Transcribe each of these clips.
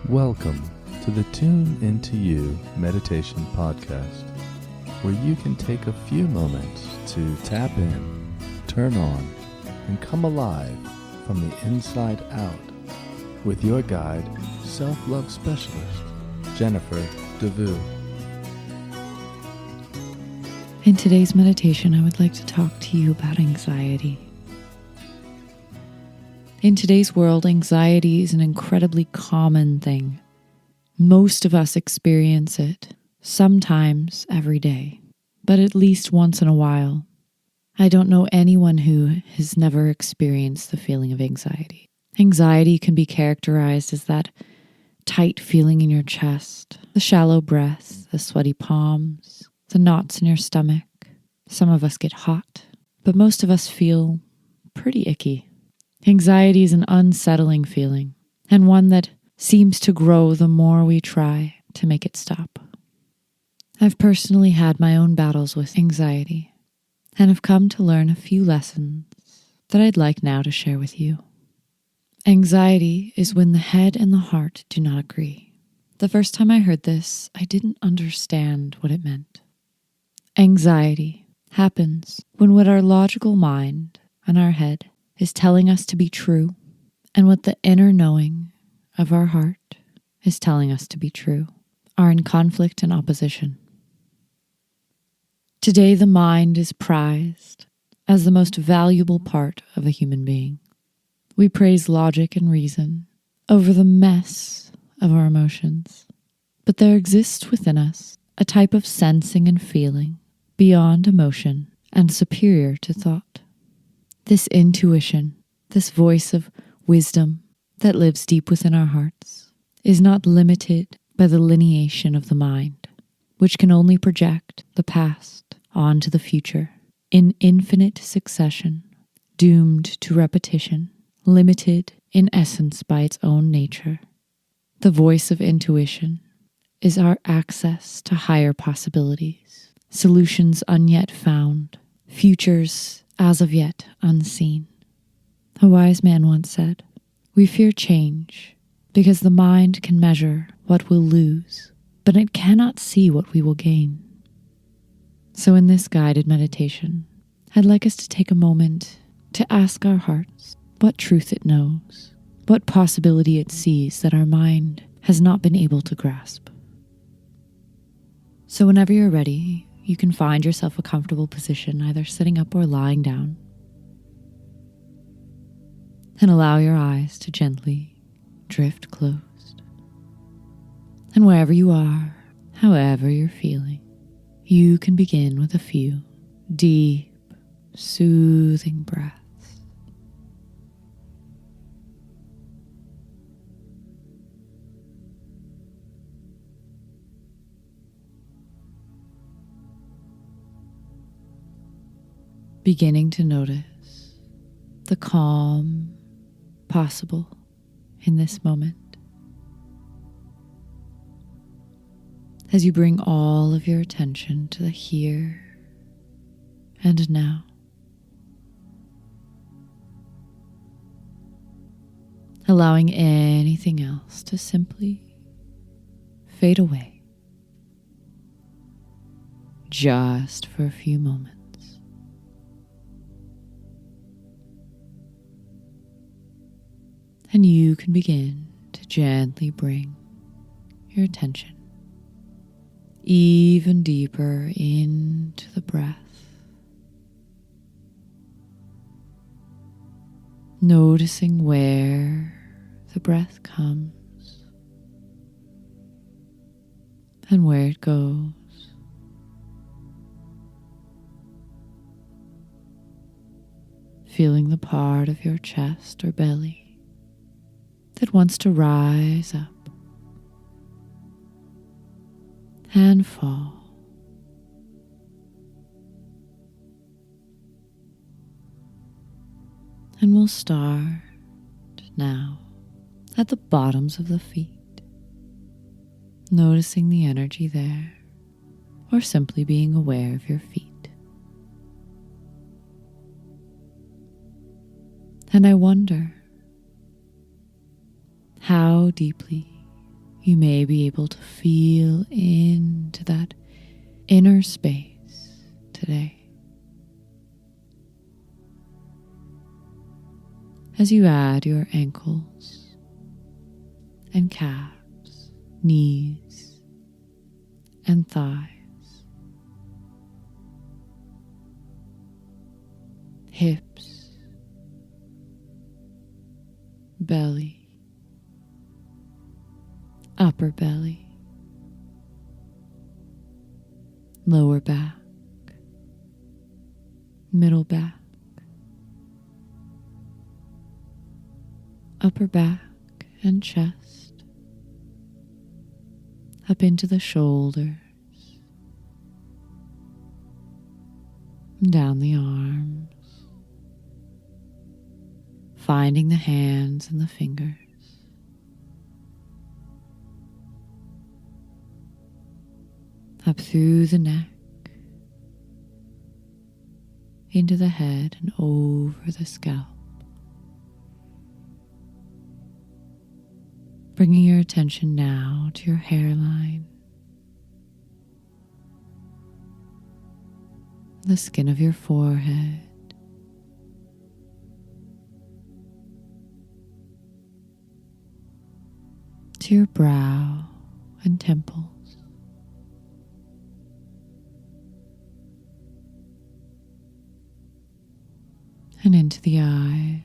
Welcome to the Tune Into You Meditation Podcast, where you can take a few moments to tap in, turn on, and come alive from the inside out with your guide, self-love specialist, Jennifer DeVue. In today's meditation, I would like to talk to you about anxiety. In today's world, anxiety is an incredibly common thing. Most of us experience it, sometimes every day, but at least once in a while. I don't know anyone who has never experienced the feeling of anxiety. Anxiety can be characterized as that tight feeling in your chest, the shallow breath, the sweaty palms, the knots in your stomach. Some of us get hot, but most of us feel pretty icky. Anxiety is an unsettling feeling, and one that seems to grow the more we try to make it stop. I've personally had my own battles with anxiety, and have come to learn a few lessons that I'd like now to share with you. Anxiety is when the head and the heart do not agree. The first time I heard this, I didn't understand what it meant. Anxiety happens when what our logical mind and our head is telling us to be true, and what the inner knowing of our heart is telling us to be true, are in conflict and opposition. Today, the mind is prized as the most valuable part of a human being. We praise logic and reason over the mess of our emotions, but there exists within us a type of sensing and feeling beyond emotion and superior to thought. This intuition, this voice of wisdom that lives deep within our hearts, is not limited by the lineation of the mind, which can only project the past onto the future in infinite succession, doomed to repetition, limited in essence by its own nature. The voice of intuition is our access to higher possibilities, solutions unyet found, futures as of yet unseen. A wise man once said, "We fear change because the mind can measure what we'll lose, but it cannot see what we will gain." So in this guided meditation, I'd like us to take a moment to ask our hearts what truth it knows, what possibility it sees that our mind has not been able to grasp. So whenever you're ready, you can find yourself a comfortable position, either sitting up or lying down. And allow your eyes to gently drift closed. And wherever you are, however you're feeling, you can begin with a few deep, soothing breaths. Beginning to notice the calm possible in this moment as you bring all of your attention to the here and now. Allowing anything else to simply fade away just for a few moments. And you can begin to gently bring your attention even deeper into the breath, noticing where the breath comes and where it goes. Feeling the part of your chest or belly that wants to rise up and fall. And we'll start now at the bottoms of the feet, noticing the energy there, or simply being aware of your feet. And I wonder how deeply you may be able to feel into that inner space today. As you add your ankles and calves, knees and thighs, hips, belly, upper belly, lower back, middle back, upper back and chest, up into the shoulders, down the arms, finding the hands and the fingers, up through the neck, into the head and over the scalp. Bringing your attention now to your hairline, the skin of your forehead, to your brow and temples, and into the eyes.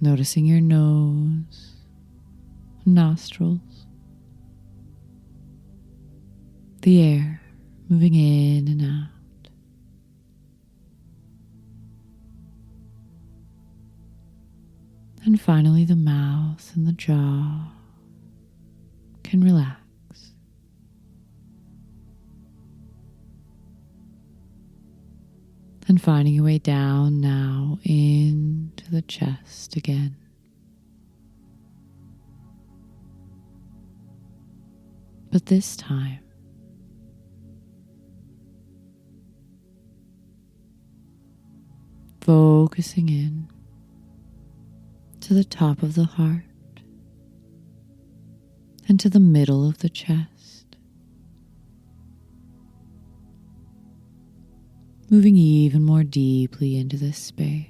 Noticing your nose, nostrils, the air moving in and out. And finally, the mouth and the jaw can relax. And finding your way down now into the chest again. But this time, focusing in to the top of the heart and to the middle of the chest. Moving even more deeply into this space.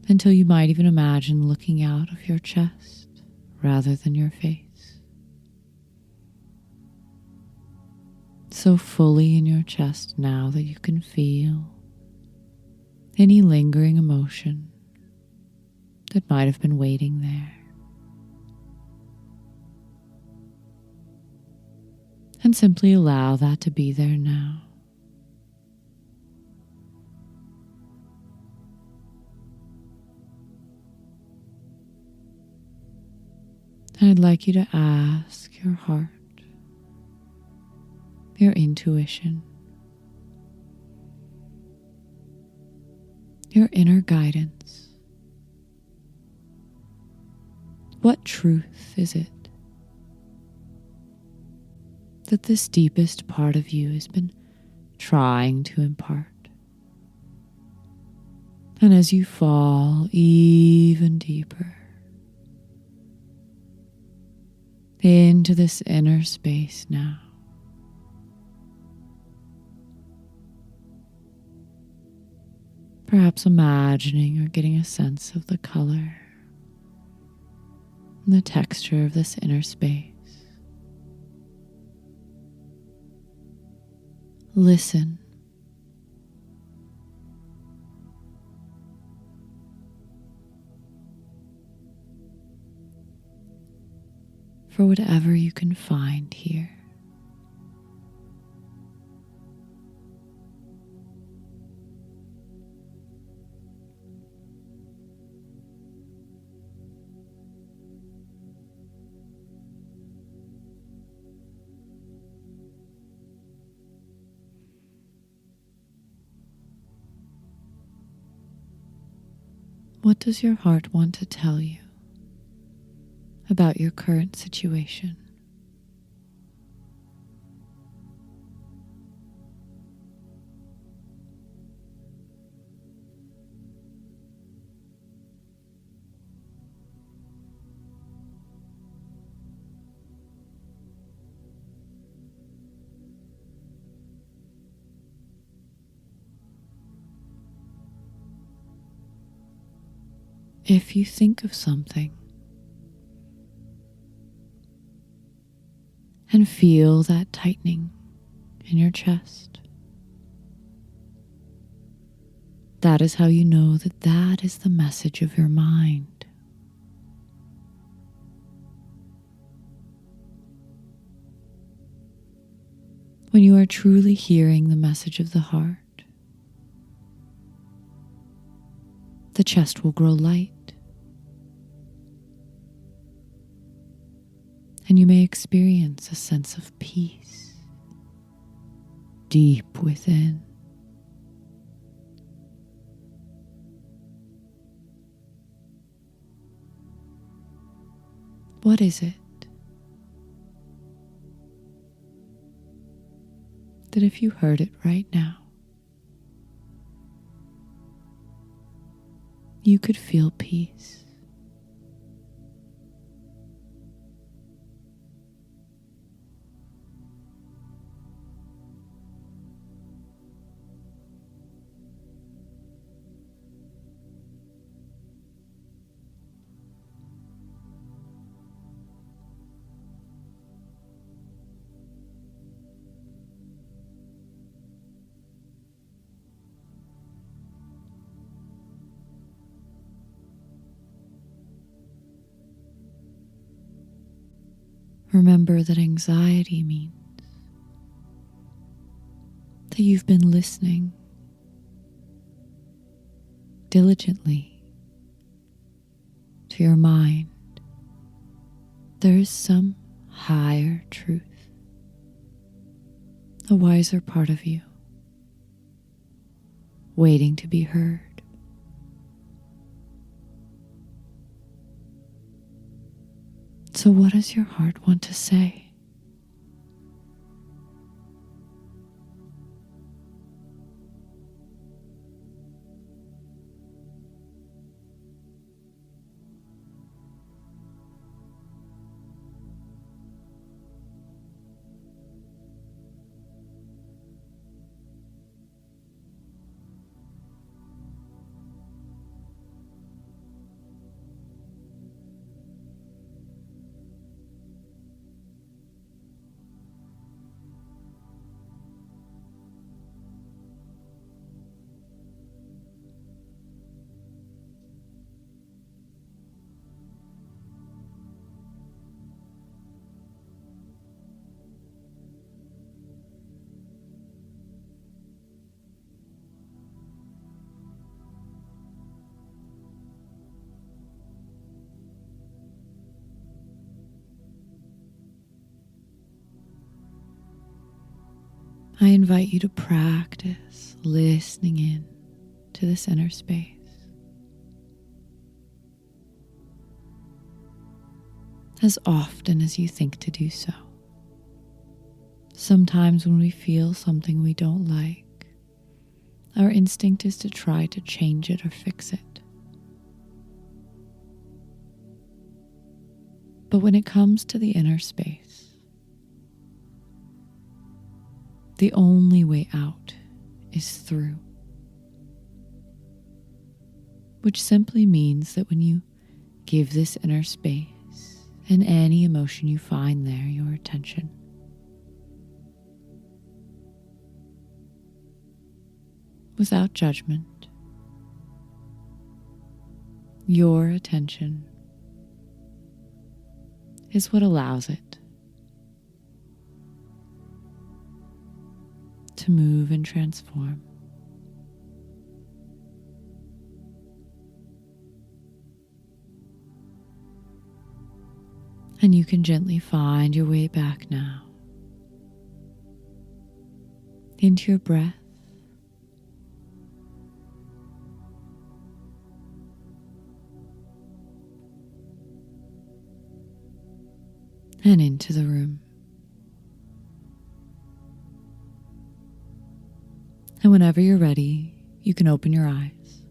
Until you might even imagine looking out of your chest rather than your face. So fully in your chest now that you can feel any lingering emotion that might have been waiting there. And simply allow that to be there now. And I'd like you to ask your heart, your intuition, your inner guidance. What truth is it that this deepest part of you has been trying to impart? And as you fall even deeper into this inner space now, perhaps imagining or getting a sense of the color and the texture of this inner space. Listen. For whatever you can find here. What does your heart want to tell you about your current situation? if you think of something and feel that tightening in your chest, that is how you know that that is the message of your mind. When you are truly hearing the message of the heart, the chest will grow light, and you may experience a sense of peace deep within. What is it that if you heard it right now, you could feel peace? Remember that anxiety means that you've been listening diligently to your mind. There is some higher truth, a wiser part of you, waiting to be heard. So what does your heart want to say? I invite you to practice listening in to this inner space. As often as you think to do so. Sometimes when we feel something we don't like, our instinct is to try to change it or fix it. But when it comes to the inner space, the only way out is through. Which simply means that when you give this inner space and any emotion you find there your attention, without judgment, your attention is what allows it to move and transform. And you can gently find your way back now into your breath, and into the room. And whenever you're ready, you can open your eyes.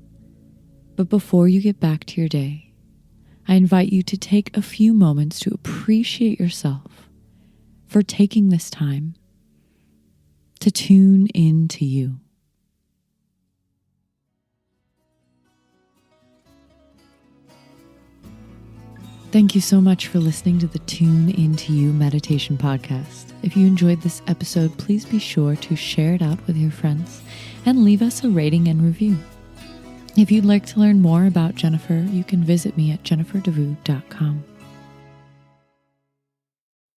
But before you get back to your day, I invite you to take a few moments to appreciate yourself for taking this time to tune in to you. Thank you so much for listening to the Tune Into You Meditation Podcast. If you enjoyed this episode, please be sure to share it out with your friends and leave us a rating and review. If you'd like to learn more about Jennifer, you can visit me at jenniferdevoe.com.